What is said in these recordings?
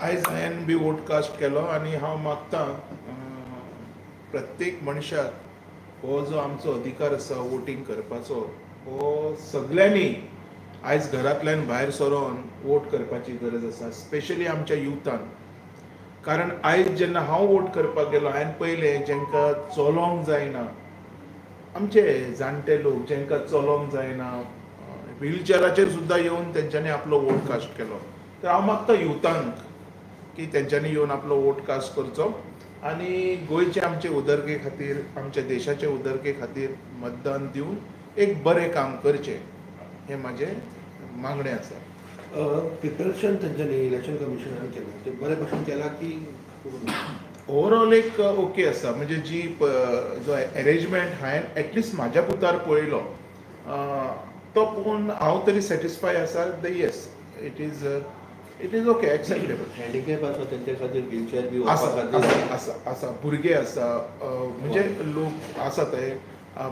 आयज हांवें बी vote caste केलो आनी हांव मागतां प्रत्येक मनशाक हो जो आमचो अधिकार आसा वोटींग करपाचो हो सगळ्यांनी आयज घरांतल्यान भायर सरोन वोट करपाची गरज आसा, स्पेशली आमच्या युथान. कारण आयज जेन्ना हांव वोट करपाक गेलो हांवें पयलें जेंकां चलोंक जायना, आमचे जाणटे लोक जेंकां चलोंक जायना, व्हीलचॅराचेर सुद्दां येवन तेंच्यांनी आपलो वोट कास्ट केलो. तर हांव मागता युथांक की तेंच्यांनी येवन आपलो वोट कास्ट करचो आनी गोंयचे आमचे उदरके खातीर, आमच्या देशाचे उदरके खातीर मतदान दिवन एक बरें काम करचें हें म्हाजें मागणें आसा. प्रिपरेशन तेंच्यांनी इलेक्शन कमिशनान केलें तें बरे भशेन केलां की ओवरऑल एक ओके आसा. म्हणजे जी जो अरेंजमेंट हांवें एटलिस्ट म्हाज्या पुतार पळयलो तो पळोवन हांव तरी सॅटिस्फाय आसा. Yes, it is okay, acceptable. Handicap आसा तेंचे खातीर व्हीलचॅर बी आसा भुरगे आसा, म्हणजे लोक आसा ते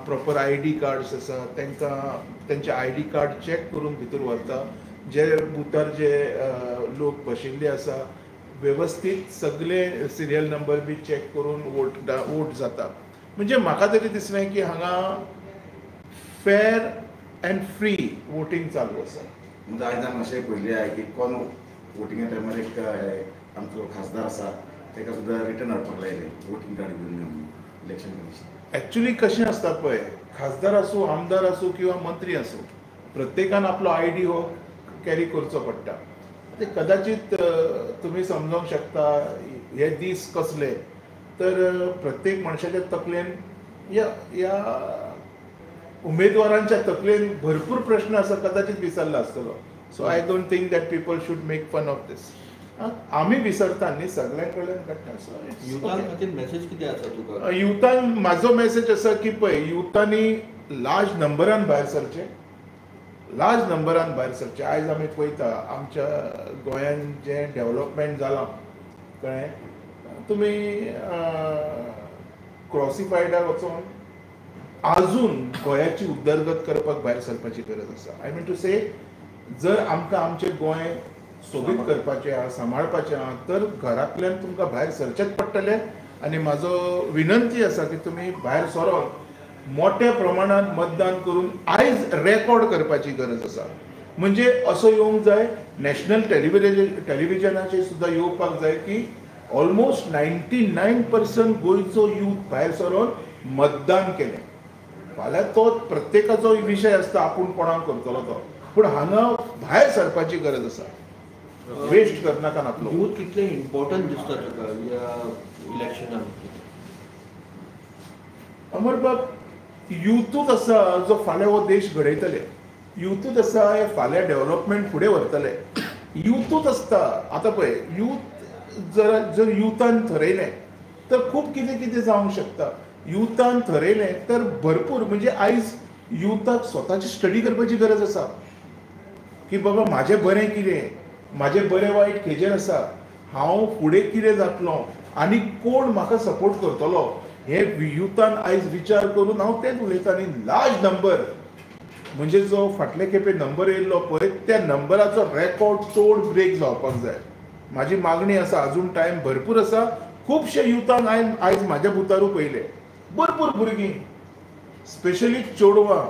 प्रॉपर ID कार्ड्स आसा, तांकां तेंचे ID कार्ड चॅक करून भितर व्हरता. जे बुथार जे लोक बशिल्ले आसा वेवस्थीत सगळे सिरियल नंबर बी चॅक करून वोट जाता. म्हणजे म्हाका तरी दिसलें की हांगा फेर अँड फ्री वोटींग चालू आसा. आयज हांवें मातशें पयलें हांवें की कोण वोटिंगा टायमार एक आमचो खासदार आसा ताका सुद्दां रिटर्न हाडपाक लायले वोटींग कार्ड घेवन इलेक्शन कमिशन. एक्चुली कशें आसता पळय, खासदार आसूं, आमदार आसूं किंवा मंत्री आसूं, प्रत्येकान आपलो ID हो कॅरी करचो पडटा. ते कदाचित तुमी समजोंक शकता हे दीस कसले, तर प्रत्येक मनशाच्या तकलेन ह्या उमेदवारांच्या तकलेन भरपूर प्रश्न आसा, कदाचित विसरला आसतलो. So I don't think that people should make fun of this. आमी विसरता न्ही, सगळ्यां कडल्यान घडटा. युथान खातीर मेसेज कितें आसा तुका? युथान म्हाजो मेसेज आसा की पळय, युथांनी लार्ज नंबरान भायर सरचें, लार्ज नंबरान भायर सरचें. आयज आमी पळयता आमच्या गोंयान जें डेव्हलपमेंट जालां कळ्ळें, तुमी क्रॉसिफायडार वचोन आजून गोंयाची उदरगत करपाक भायर सरपाची गरज आसा. आय मीन टू से, जर आमकां आमचें गोंय सोबीत करपाचें आहा, सांबाळपाचें आहा, तर घरांतल्यान तुमकां भायर सरचेंच पडटलें. आनी म्हाजो विनंती आसा की तुमी भायर सरोन मोठ्या प्रमाणात मतदान करून आयज रेकॉर्ड करपाची गरज आसा. म्हणजे असो येवंक जाय, नॅशनल टेलिव्हिजनाचेर सुद्दां येवपाक जाय की ऑलमोस्ट 99% गोंयचो यूथ भायर सरोन मतदान केलें. फाल्यां तो प्रत्येकाचो विशय आसता आपूण कोणाक करतलो तो, पूण हांगा भायर सरपाची गरज आसा. वेस्ट करनाका आपलो. यूथ कितलें इम्पॉर्टंट दिसता तुका ह्या इलेक्शनान? अमरबाब, युथूच आसा जो फाल्यां हो देश घडयतले. युथूच आसा हे फाल्यां डेव्हलपमेंट फुडें व्हरतले. युथूच आसता. आतां पळय, यूथ जर युथान थरयलें तर खूब कितें कितें जावंक शकता. युथान थरयलें तर भरपूर, म्हणजे आयज युथाक स्वताची स्टडी करपाची गरज आसा की बाबा म्हाजें बरें कितें, म्हाजें बरें वायट खंयचेर आसा, हांव फुडें कितें जातलो आनी कोण म्हाका सपोर्ट करतलो, हे युथान आयज विचार करून हांव तेच उलयतां. आनी लार्ज नंबर म्हणजे जो फाटले खेपे नंबर येयल्लो पळय, त्या नंबराचो रेकॉर्ड तोड ब्रेक जावपाक जाय. म्हाजी मागणी आसा. आजून टायम भरपूर आसा. खुबशे युथान हांवें आयज म्हाज्या बुथारू पयले, भरपूर भुरगीं, स्पेशली चेडवां,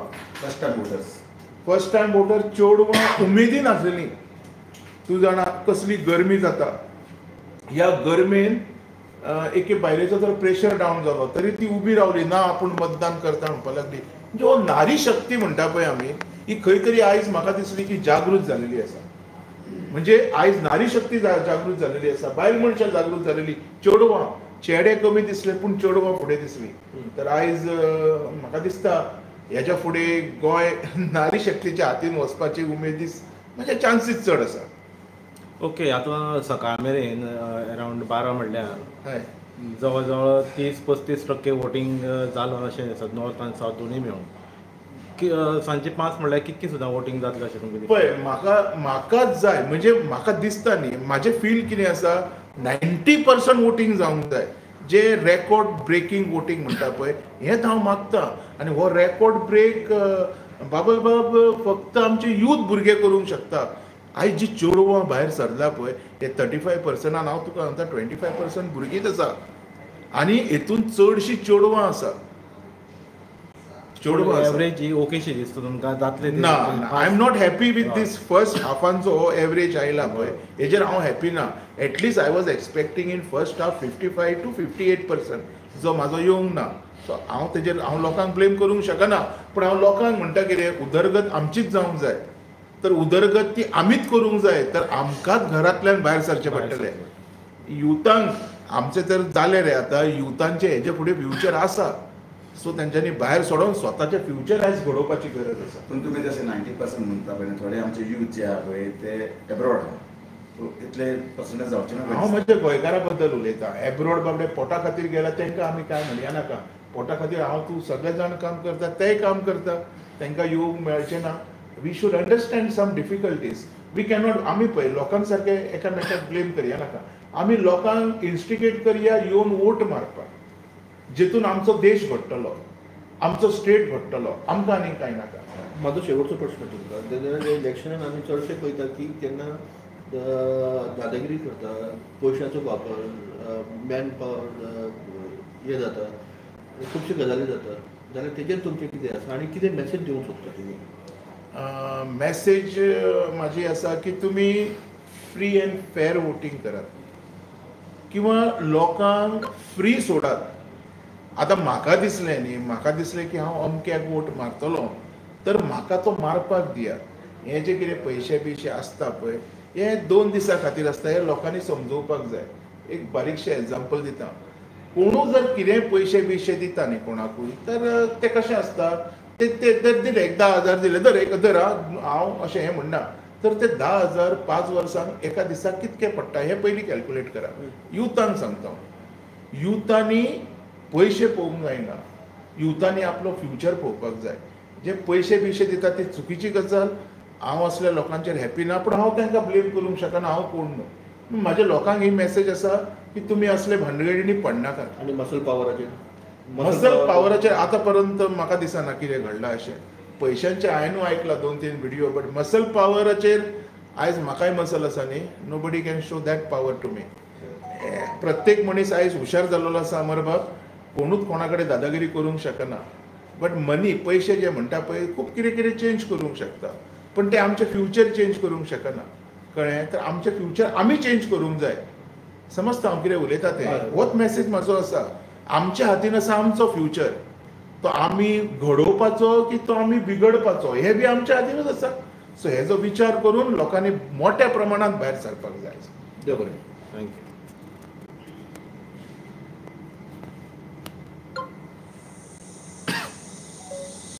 फर्स्ट टायम वोटर चेडवां उमेदीन आसलेलीं. तूं जाणा कसली गरमी जाता, ह्या गरमेन एके बायलेचो तर प्रेशर डावन जालो तरी ती उबी रावली ना, आपूण मतदान करता म्हणपाक लागली. म्हणजे हो नारी शक्ती म्हणटा पळय आमी, ही खंय तरी आयज म्हाका दिसली की जागृत जालेली आसा. म्हणजे आयज नारी शक्ती जागृत जालेली आसा, बायल मनशां जागृत जालेली. चेडवां, चेडे कमी दिसले पूण चेडवां फुडें दिसली. तर आयज म्हाका दिसता हेच्या फुडें गोंय नारी शक्तीच्या हातीन वचपाची उमेदीस म्हणजे चान्सीस चड आसा. ओके, आतां सकाळ मेरेन अरावंड 12 म्हणल्यार हय, जवळ जवळ 30-35% वोटींग जालो अशें दिसता, नॉर्थ आनी सावथ दोनूय मेळून. सांजचे 5 म्हणल्यार कितकी सुद्दां वोटींग जातलें अशें तुमकां दिसता? पळय, म्हाकाच जाय, म्हणजे म्हाका दिसता न्ही, म्हाजें फील कितें आसा, 90% वोटींग जावंक जाय. जे रेकॉर्ड ब्रेकींग वोटींग म्हणटा पळय, हेंच हांव मागतां. आनी हो रेकॉर्ड ब्रेक बाब फक्त आमचे यूथ भुरगे करूंक शकता. आयज जी चेडवां भायर सरला पळय हे 35% हांव तुका सांगता 25% भुरगींच आसा आनी हेतून चडशीं चेडवां आसा. चेडवां आसा. एवरेज ही ओकेशी दिसता तुमकां जातले ना I am not happy with this first हाफान जो एवरेज आयला पळय हेजेर हांव हॅपी ना. At least I was expecting in first half 55 to 58% जो म्हाजो येवंक ना. सो हांव तेजेर हांव लोकांक ब्लेम करूंक शकना. पूण हांव लोकांक म्हणटा कितें उदरगत आमचीच जावंक जाय. तर उदरगत ती आमीच करूंक जाय तर आमकांच घरांतल्यान भायर सरचें पडटलें. युथांक आमचें तर जालें रे आतां युथांचें हेजे फुडें फ्युचर आसा. सो तेंच्यांनी भायर सोडून स्वताचें फ्युचर आयज घडोवपाची गरज आसा. पूण तुमी जशें 90% म्हणटा पळय थोडे आमचे यूथ जे आहा पळय ते एब्रॉड आहा. तितले पर्संटेज जावचे ना. हांव म्हज्या गोंयकारा बद्दल उलयतां. एब्रॉड बाबडे पोटा खातीर गेला तेंकां आमी कांय म्हणया नाका. पोटा खातीर हांव तूं सगळे जाण काम करता तेय काम करता तेंकां येवंक मेळचें ना. We should understand some difficulties. We cannot आमी पळय लोकांक सारके एकामेकाक ब्लेम करया नाका. आमी लोकांक इन्स्टिगेट करया येवन वोट मारपाक जितून आमचो देश घडटलो आमचो स्टेट घडटलो आमकां आनी कांय नाका. म्हाजो शेवटचो प्रश्न तुमकां तेन्ना इलेक्शनान आमी चडशे पळयता की केन्ना दादागिरी करता पयशांचो वापर मॅन पावर हे जाता खुबश्यो गजाली जाता जाल्यार तेजेर तुमचें कितें आसा आनी कितें मॅसेज दिवंक सोदता तुमी? मॅसेज म्हाजी आसा की तुमी फ्री एंड फेअर वोटींग करात किंवा लोकांक फ्री सोडात. आतां म्हाका दिसलें न्ही म्हाका दिसलें की हांव अमक्याक वोट मारतलो तर म्हाका तो मारपाक दियात. हे जे कितें पयशे बियशे आसता पळय हे 2 दिसां खातीर आसता हे लोकांनी समजोवपाक जाय. एक बारीकशें एग्जाम्पल दिता. कोणूय जर कितेंय पयशे बियशे दिता न्ही कोणाकूय तर ते कशें आसता ते दिले एक 10,000 दिले धर एक धर हांव अशें हें म्हणना तर ते 10,000 5 वर्सांक एका दिसाक कितके पडटा हें पयलीं कॅल्क्युलेट करा. युथांक सांगता युथांनी पयशे पळोवंक जायना. युथांनी आपलो फ्युचर पळोवपाक जाय. जे पयशे बियशे दिता ती चुकीची गजाल. हांव असल्या लोकांचेर हॅपी ना पूण हांव तांकां ब्लेम करूंक शकना. हांव कोण न्हू. म्हाज्या लोकांक ही मेसेज आसा की तुमी असले भानगडींनी पडनाकात. आनी मसल पावराचेर मसल पावराचेर आतां पर्यंत म्हाका दिसना कितें घडलां अशें. पयशांचे हांवें आयकलां 2-3 व्हिडियो बट मसल पावराचेर आयज म्हाकाय मसल आसा न्ही. Nobody can show that power to me. प्रत्येक मनीस आयज हुशार जाल्लो आसा अमरबाब. कोणूच कोणा कडेन दादागिरी करूंक शकना. बट मनी पयशे जे म्हणटा पळय खूब कितें कितें चेंज करूंक शकता पण ते आमचें फ्युचर चेंज करूंक शकना. कळ्ळें. तर आमचें फ्युचर आमी चेंज करूंक जाय. समजता हांव कितें उलयता तें. होच मॅसेज म्हाजो आसा. आमच्या हातीन आसा आमचो फ्युचर. तो आमी घडोवपाचो की तो आमी बिगडपाचो हे बी आमच्या हातीनूच आसा. सो हेजो विचार करून लोकांनी मोठ्या प्रमाणात भायर सरपाक जाय. देव बरें. थँक्यू.